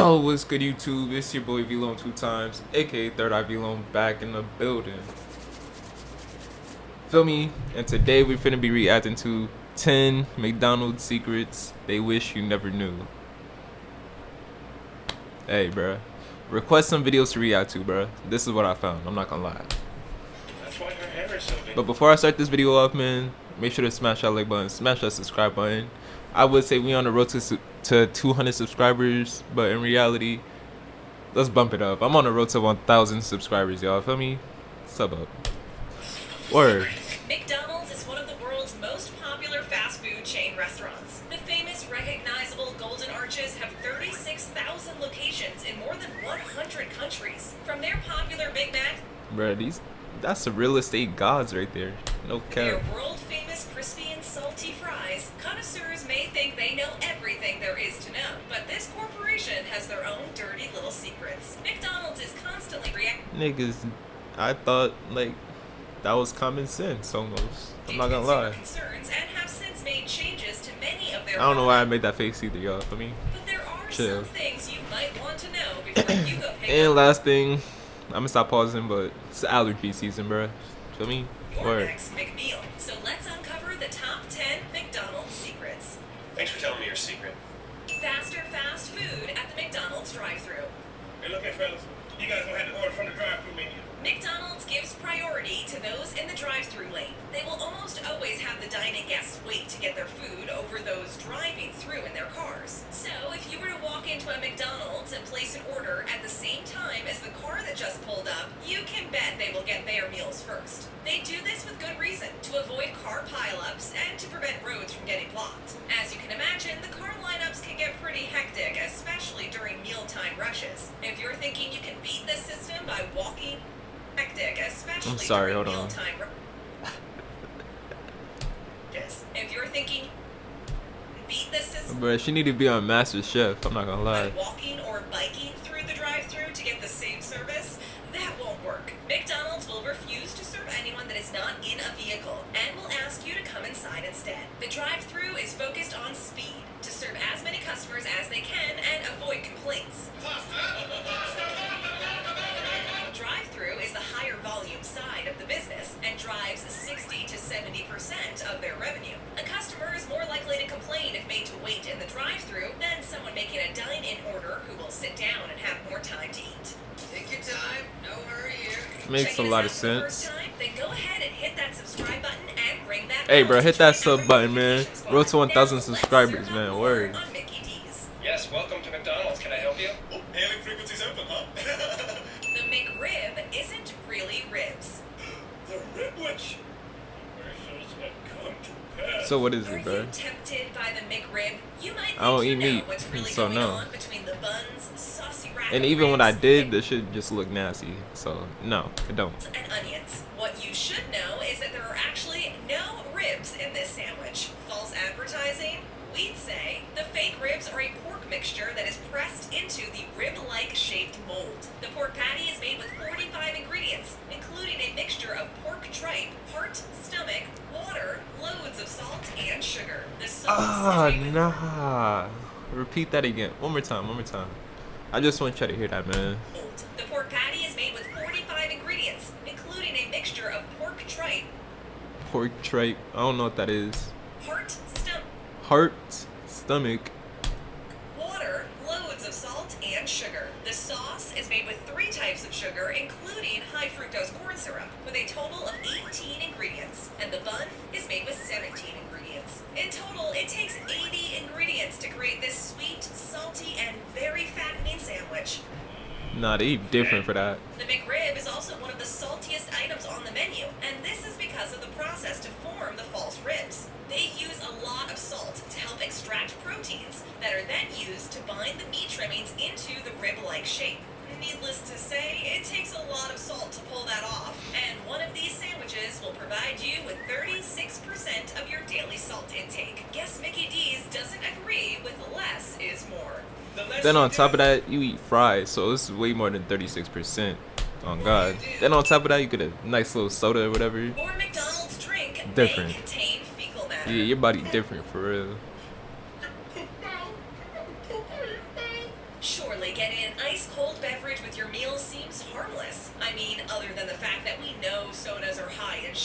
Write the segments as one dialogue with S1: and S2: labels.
S1: Yo, what's good YouTube? It's your boy Vlone 2 times, aka Third Eye Vlone, back in the building. Feel me? And today we're finna be reacting to 10 McDonald's secrets they wish you never knew. Hey bruh, request some videos to react to, bruh. This is what I found, I'm not gonna lie.
S2: That's why her hair is so big.
S1: But before I start this video off, man, make sure to smash that like button, smash that subscribe button. I would say we on the road to 200 subscribers, but in reality, let's bump it up. I'm on the road to 1,000 subscribers, y'all. Feel me? Sub up. Word.
S3: McDonald's is one of the world's most popular fast food chain restaurants. The famous, recognizable Golden Arches have 36,000 locations in more than 100 countries. From their popular Big Mac,
S1: Bruh, that's the real estate gods right there. No
S3: their
S1: cap.
S3: world-famous crispy and salty fries, connoisseurs may think they know everything there is to know, but this corporation has their own dirty little secrets. McDonald's is constantly
S1: Niggas, I thought, like, that was common sense almost. I'm not gonna lie.
S3: concerns and have since made changes to many of their
S1: I don't know why I made that face either, y'all. Feel me?
S3: But there are
S1: Chill.
S3: some things you might want to know before you go pick
S1: And
S3: up
S1: last thing, I'm gonna stop pausing, but it's allergy season, bruh. Feel me?
S3: your
S1: Word.
S3: next McMeal. So let's uncover the top 10 McDonald's secrets.
S2: Thanks for telling me your secret.
S3: Faster fast food at the McDonald's drive-thru.
S2: Hey, look here, fellas. You guys gonna have to order from the drive-thru menu.
S3: McDonald's gives priority to those in the drive-thru lane. They will almost always have the dining guests wait to get their food over those driving through in their cars. So if you were to walk into a McDonald's and place an order at the same time as the car that just pulled up, you can bet they will get their meals first. They do this with good reason, to avoid car pileups and to prevent roads from getting blocked. As you can imagine, the car lineups can get pretty hectic, especially during mealtime rushes. If you're thinking you can beat this system by walking, hectic, especially
S1: I'm sorry,
S3: during
S1: hold on.
S3: mealtime if you're thinking beat this system
S1: Bruh, she need to be on Master Chef. I'm not gonna lie.
S3: by walking or biking through the drive-thru to get the same service, that won't work. McDonald's will refuse to serve anyone that is not in a vehicle and will ask you to come inside instead. The drive-thru is focused on speed to serve as many customers as they can and avoid complaints. Drive-thru is the higher volume side of the business and drives 60 to 70% of their revenue. A customer is more likely to complain if made to wait in the drive-thru than someone making a dine-in order who will sit down and have more time to eat.
S4: Take your time, no hurry here.
S1: Makes a
S3: Checking
S1: lot of
S3: us out for the first
S1: sense.
S3: time? Then go ahead and hit that subscribe button and ring that
S1: Hey,
S3: bell
S1: bro,
S3: to
S1: hit that
S3: join
S1: sub
S3: our
S1: button, man.
S3: notification squad.
S1: Road to 1,000
S3: Now, let's
S1: subscribers,
S3: serve
S1: man.
S3: up
S1: Word.
S3: more on Mickey D's.
S2: Yes, welcome to McDonald's. Can I help you?
S5: Oh, hailing frequency's open, huh?
S3: The McRib isn't really ribs.
S5: The Ribwich. Commercials have come to pass.
S1: So what is
S3: Are
S1: it,
S3: you
S1: bro?
S3: tempted by the McRib? You might think
S1: I don't
S3: you
S1: eat
S3: know
S1: meat,
S3: what's really
S1: so
S3: going
S1: no.
S3: on between the buns, saucy rack
S1: And
S3: of
S1: even when I
S3: ribs,
S1: did, the shit just looked nasty. So no, it don't.
S3: and onions. What you should know is that there are actually no ribs in this sandwich. False advertising? We'd say the fake ribs are a pork mixture that is pressed into the rib-like shaped mold. The pork patty is made with 45 ingredients, including a mixture of pork tripe, heart, stomach, water, loads of salt, and sugar. The sauce is made with
S1: Nah. Repeat that again. One more time, one more time. I just want you to hear that, man.
S3: mold. The pork patty is made with 45 ingredients, including a mixture of pork tripe,
S1: Pork tripe. I don't know what that is.
S3: heart,
S1: Heart, stomach.
S3: water, loads of salt, and sugar. The sauce is made with 3 types of sugar, including high fructose corn syrup, with a total of 18 ingredients. And the bun is made with 17 ingredients. In total, it takes 80 ingredients to create this sweet, salty, and very fattening sandwich.
S1: Nah, they eat different for that.
S3: The McRib is also one of the saltiest items on the menu, and this is because of the process to form the false ribs. They use a lot of salt to help extract proteins that are then used to bind the meat trimmings into the rib-like shape. Needless to say, it takes a lot of salt to pull that off, and one of these sandwiches will provide you with 36% of your daily salt intake. Guess Mickey D's doesn't agree with less is more.
S1: Then on top of that, you eat fries, so this is way more than 36%. On God. Then on top of that, you get a nice little soda or whatever.
S3: Or McDonald's drink
S1: Different.
S3: may contain fecal matter.
S1: Yeah, your body different for real.
S3: Surely get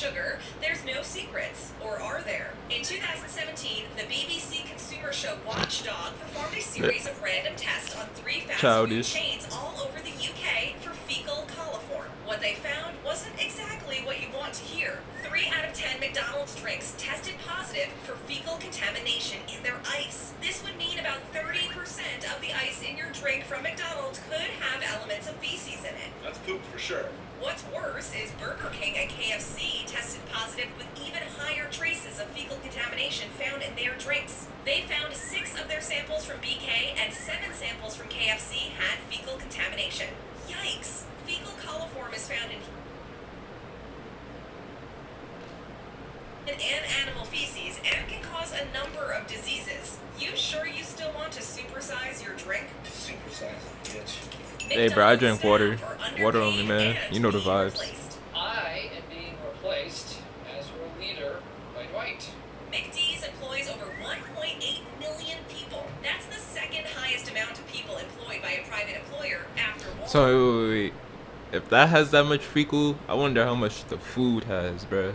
S3: sugar, there's no secrets. Or are there? In 2017, the BBC consumer show Watchdog performed a series of random tests on 3 fast
S1: Childish.
S3: food chains all over the UK for fecal coliform. What they found wasn't exactly what you want to hear. 3 out of 10 McDonald's drinks tested positive for fecal contamination in their ice. This would mean about 30% of the ice in your drink from McDonald's could have elements of feces in it.
S2: That's poop for sure.
S3: What's worse is Burger King and KFC tested positive with even higher traces of fecal contamination found in their drinks. They found 6 of their samples from BK and 7 samples from KFC had fecal contamination. Yikes! Fecal coliform is found in and animal feces and can cause a number of diseases. You sure you still want to supersize your drink?
S2: Super size, bitch.
S1: Hey, bro, I drink water.
S3: McDonald's staff are
S1: Water only,
S3: underpaid
S1: man.
S3: and
S1: You know the
S3: being
S1: vibes.
S3: replaced.
S4: I am being replaced as your leader by Dwight.
S3: McD's employs over 1.8 million people. That's the second highest amount of people employed by a private employer after Walmart.
S1: So wait. If that has that much fecal, I wonder how much the food has, bruh.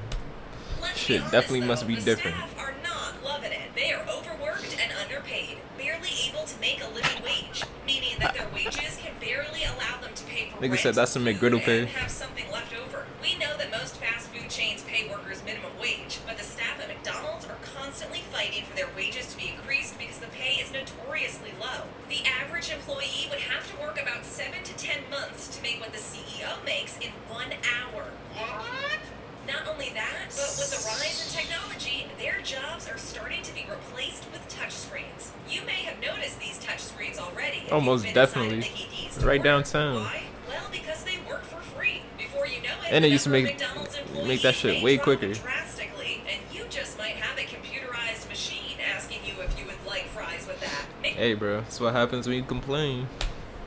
S3: Let's
S1: Shit
S3: be honest,
S1: definitely
S3: though,
S1: must be
S3: the
S1: different.
S3: Staff are not loving it. They are overworked and underpaid, barely able to make a living wage, meaning that their wages can barely allow them to pay for
S1: Nigga
S3: rent,
S1: said that's some
S3: food,
S1: McGriddle pay.
S3: and have something left over. We know that most fast food chains pay workers minimum wage, but the staff at McDonald's are constantly fighting for their wages to be increased because the pay is notoriously low. The average employee would have to work about 7 to 10 months to make what the CEO makes in 1 hour.
S2: What?
S3: Not only that, but with the rise in technology, their jobs are starting to be replaced with touchscreens. You may have noticed these touchscreens already. if
S1: Oh,
S3: you've
S1: most
S3: been inside
S1: definitely.
S3: a Mickey D's
S1: Right
S3: store.
S1: downtown.
S3: Why? Well, because they work for free. Before you know it,
S1: And
S3: the
S1: it used to
S3: number of
S1: make-
S3: McDonald's
S1: make that
S3: employees
S1: shit
S3: may
S1: way
S3: drop
S1: quicker.
S3: drastically, and you just might have a computerized machine asking you if you would like fries with that.
S1: Hey, bro, that's what happens when you complain.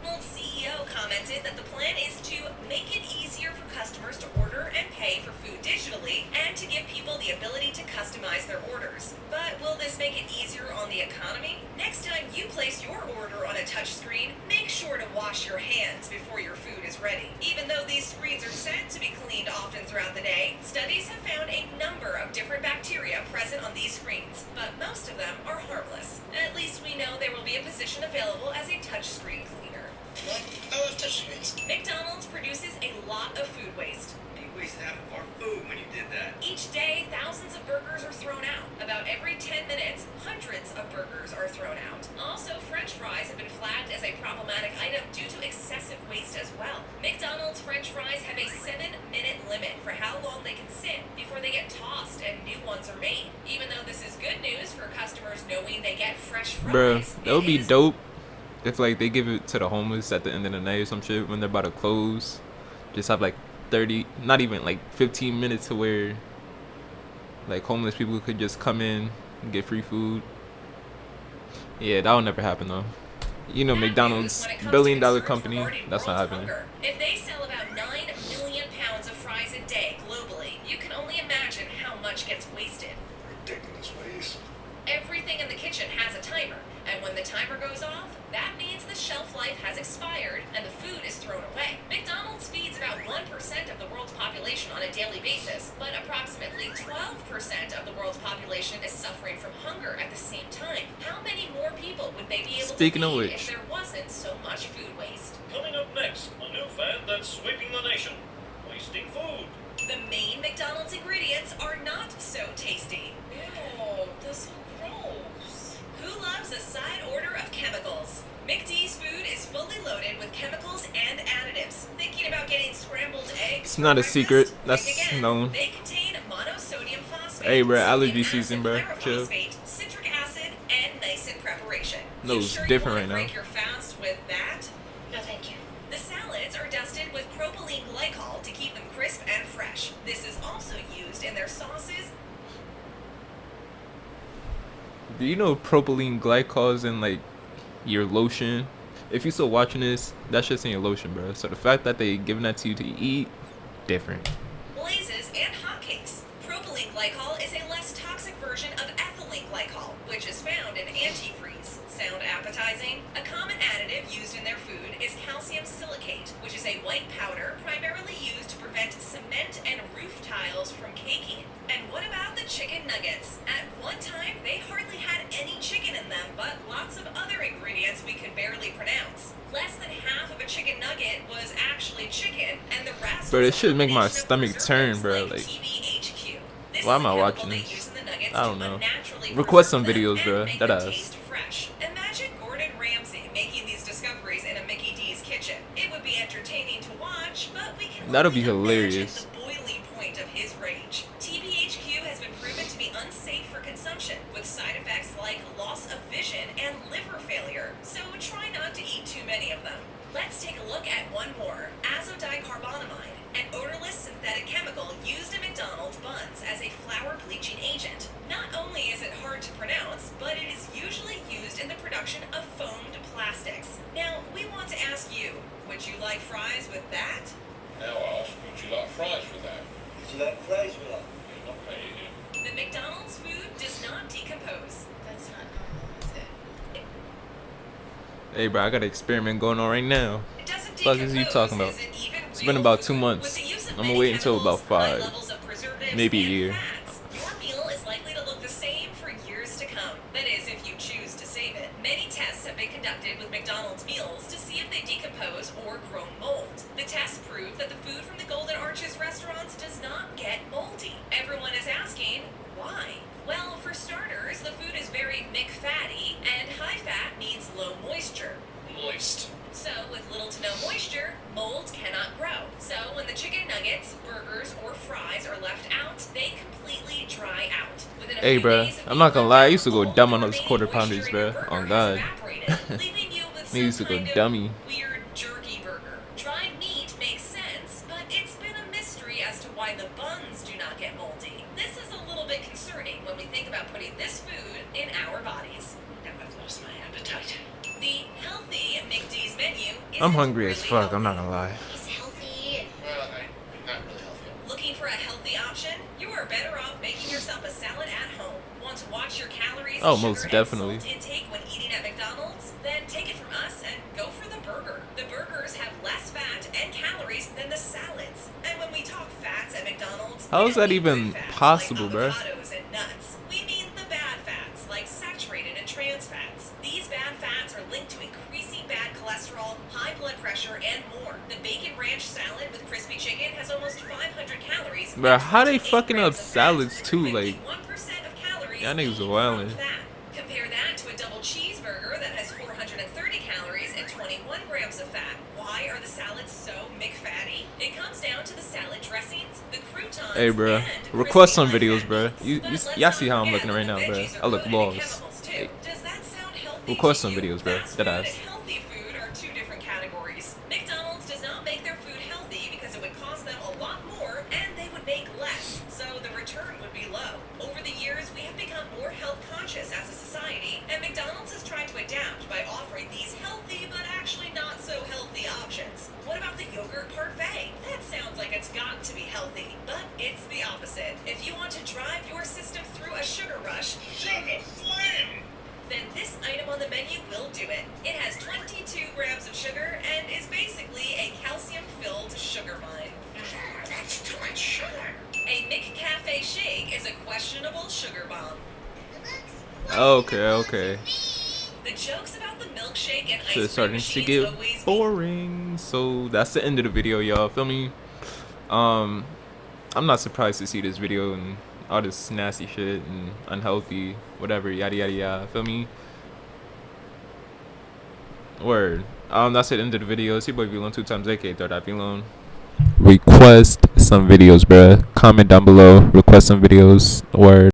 S3: McDonald's CEO commented that the plan is to make it easier for customers to order and pay for food digitally and to give people the ability to customize their orders. But will this make it easier on the economy? Next time you place your order on a touchscreen, make sure to wash your hands before your food is ready. Even though these screens are said to be cleaned often throughout the day, studies have found a number of different bacteria present on these screens, but most of them are harmless. At least we know there will be a position available as a touchscreen cleaner.
S2: What? I love touchscreens.
S3: McDonald's produces a lot of food waste.
S2: You wasted half of our food when you did that.
S3: Each day, thousands of burgers are thrown out. About every 10 minutes, hundreds of burgers are thrown out. Also, French fries have been flagged as a problematic item due to excessive waste as well. McDonald's French fries have a 7-minute limit for how long they can sit before they get tossed and new ones are made. Even though this is good news for customers knowing they get fresh fries,
S1: Bro, that would
S3: it
S1: be
S3: is
S1: dope if like they give it to the homeless at the end of the night or some shit when they're about to close. Just have like 30, not even like 15 minutes to where like homeless people could just come in and get free food. Yeah, that'll never happen though. You know,
S3: Bad
S1: McDonald's,
S3: news when it comes
S1: $1 billion
S3: to concerns
S1: company,
S3: regarding
S1: that's not
S3: world
S1: happening.
S3: hunger. If they sell about 9 million pounds of fries a day globally, you can only imagine how much gets wasted.
S2: Ridiculous waste.
S3: Everything in the kitchen has a timer, and when the timer goes off, that means the shelf life has expired and the food is thrown away. McDonald's feeds about 1% of the world's population on a daily basis, but approximately 12% of the world's population is suffering from hunger at the same time. How many more people would they be able
S1: Speaking
S3: to
S1: of
S3: feed
S1: which.
S3: if there wasn't so much food waste?
S5: Coming up next, a new fad that's sweeping the nation. Wasting food.
S3: The main McDonald's ingredients are not so tasty.
S4: Ew, that's so gross.
S3: Who loves a side order of chemicals? McD's food is fully loaded with chemicals and additives. Thinking about getting scrambled eggs?
S1: It's
S3: for
S1: not a
S3: breakfast?
S1: secret.
S3: Think
S1: That's
S3: again.
S1: known.
S3: They contain monosodium phosphate.
S1: Hey, bro,
S3: sodium
S1: allergy
S3: acid
S1: season, bro. Chill.
S3: pyrophosphate, citric acid, and niacin preparation.
S1: No,
S3: You
S1: it's
S3: sure
S1: different
S3: you
S1: right
S3: wanna
S1: now.
S3: break your fast with that?
S4: No, thank you.
S3: The salads are dusted with propylene glycol to keep them crisp and fresh. This is also used in their sauces.
S1: Do you know propylene glycol is in like your lotion? If you're still watching this, that shit's in your lotion, bro. So the fact that they giving that to you to eat, different.
S3: Glazes and hotcakes. Propylene glycol is a less toxic version of ethylene glycol, which is found in antifreeze. Sound appetizing? A common additive used in their food is calcium silicate, which is a white powder primarily used to prevent prevent cement and roof tiles from caking. And what about the chicken nuggets? At one time, they hardly had any chicken in them, but lots of other ingredients we could barely pronounce. Less than half of a chicken nugget was actually chicken, and the rest
S1: Bro,
S3: was
S1: this
S3: a
S1: should make my
S3: combination of
S1: stomach turn, bro.
S3: preservatives
S1: Like,
S3: TBHQ. This
S1: why
S3: is
S1: am I
S3: a chemical
S1: watching
S3: they
S1: this?
S3: use in the nuggets
S1: I don't
S3: to
S1: know.
S3: unnaturally
S1: Request some
S3: preserve them
S1: videos,
S3: and
S1: bro.
S3: make
S1: That
S3: them
S1: ass.
S3: taste fresh. Imagine Gordon Ramsay making these discoveries in a Mickey D's kitchen. It would be entertaining to watch, but we can
S1: That'll
S3: only
S1: be hilarious.
S3: imagine the boiling point of his rage. TBHQ has been proven to be unsafe for consumption, with side effects like loss of vision and liver failure. So try not to eat too many of them. Let's take a look at one more, azodicarbonamide, an odorless synthetic chemical used in McDonald's buns as a flour bleaching agent. Not only is it hard to pronounce, but it is usually used in the production of foamed plastics. Now, we want to ask you, would you like fries with that?
S5: Now ask, would you like fries with that?
S2: Would you like fries with that?
S5: You're not paying him.
S3: The McDonald's food does not decompose.
S6: That's not normal, is it?
S1: Hey, bro, I got an experiment going on right now.
S3: It doesn't
S1: Fuck is you
S3: decompose,
S1: talking about?
S3: isn't even
S1: It's been
S3: real
S1: about
S3: food.
S1: 2 months.
S3: With the use of
S1: I'm gonna
S3: many
S1: wait until about
S3: chemicals, high
S1: 5,
S3: levels of preservatives
S1: maybe a
S3: and
S1: year.
S3: fats, your meal is likely to look the same for years to come. That is, if you choose to save it. Many tests have been conducted with McDonald's meals to see if they decompose or grow mold. The tests prove that the food from the Golden Arches restaurants does not get moldy. Everyone is asking, why? Well, for starters, the food is very McFatty, and high fat means low moisture.
S4: Moist.
S3: So, with little to no moisture, mold cannot grow. So, when the chicken nuggets, burgers, or fries are left out, they completely dry out. Within a
S1: Hey,
S3: few
S1: bro,
S3: days of
S1: I'm not
S3: being
S1: gonna lie, I
S3: left
S1: used to
S3: out,
S1: go
S3: all
S1: dumb
S3: the
S1: on those
S3: remaining
S1: quarter
S3: moisture
S1: pounders,
S3: in your
S1: bro.
S3: burger
S1: On
S3: has
S1: God.
S3: evaporated, leaving you with
S1: Me used to
S3: some
S1: go
S3: kind of
S1: dummy.
S3: weird jerky burger. Dried meat makes sense, but it's been a mystery as to why the buns do not get moldy. This is a little bit concerning when we think about putting this food in our bodies.
S6: Now I've lost my appetite.
S3: The healthy McD's menu is
S1: I'm hungry as fuck, I'm not gonna lie.
S6: He's healthy.
S5: Well, not really healthy.
S3: Looking for a healthy option? You are better off making yourself a salad at home. Want to watch your calories,
S1: Oh,
S3: sugar,
S1: most
S3: and
S1: definitely.
S3: salt intake when eating at McDonald's? Then take it from us and go for the burger. The burgers have less fat and calories than the salads. And when we talk fats at McDonald's,
S1: How
S3: we
S1: is
S3: don't
S1: that
S3: mean
S1: even
S3: good fats
S1: possible,
S3: like
S1: bruh?
S3: avocados and nuts. We mean the bad fats like saturated and trans fats. These bad fats are linked to increasing bad cholesterol, high blood pressure, and more. The bacon ranch salad with crispy chicken has almost 500 calories.
S1: Bro,
S3: and
S1: how they
S3: 28
S1: fucking up
S3: grams of fat,
S1: salads
S3: with
S1: too?
S3: only
S1: Like,
S3: 1% of calories
S1: y'all niggas
S3: being
S1: wildin'.
S3: from fat. Compare that to a double cheeseburger that has 430 calories and 21 grams of fat. Why are the salads so McFatty? It comes down to the salad dressings, the croutons,
S1: hey, bro,
S3: and
S1: request some
S3: crispy
S1: videos,
S3: high-fat
S1: bro.
S3: meats.
S1: You
S3: But let's
S1: y'all
S3: not
S1: see how I'm
S3: forget
S1: looking right
S3: that
S1: now,
S3: the
S1: bro.
S3: veggies are
S1: I look
S3: coated in
S1: lost.
S3: chemicals, too.
S1: Hey,
S3: Does that sound healthy
S1: request
S3: to
S1: some
S3: you?
S1: videos, bro.
S3: Fast
S1: That
S3: food
S1: ass.
S3: and healthy food are two different categories. McDonald's does not make their food healthy because it would cost them a lot more and they would make less, so the return would be low. Over the years, we have become more health conscious as a society, and McDonald's has tried to adapt by offering these healthy but actually not so healthy options. What about the yogurt parfait? That sounds like it's got to be healthy, but it's the opposite. If you want to drive your system through a sugar rush,
S5: Sugar flame!
S3: then this item on the menu will do it. It has 22 grams of sugar and is basically a calcium-filled sugar mine.
S5: That's too much sugar.
S3: A McCafe shake is a questionable sugar bomb.
S1: okay.
S3: The jokes about the milkshake and ice
S1: So
S3: cream
S1: it's starting to
S3: machines
S1: get
S3: always
S1: boring. So that's the end of the video, y'all. Feel me? I'm not surprised to see this video and all this nasty shit and unhealthy, whatever, yada yada yada. Feel me? Word. That's the end of the video. It's your boy Vlone 2 times AK Vlone. Request some videos, bruh. Comment down below. Request some videos. Word.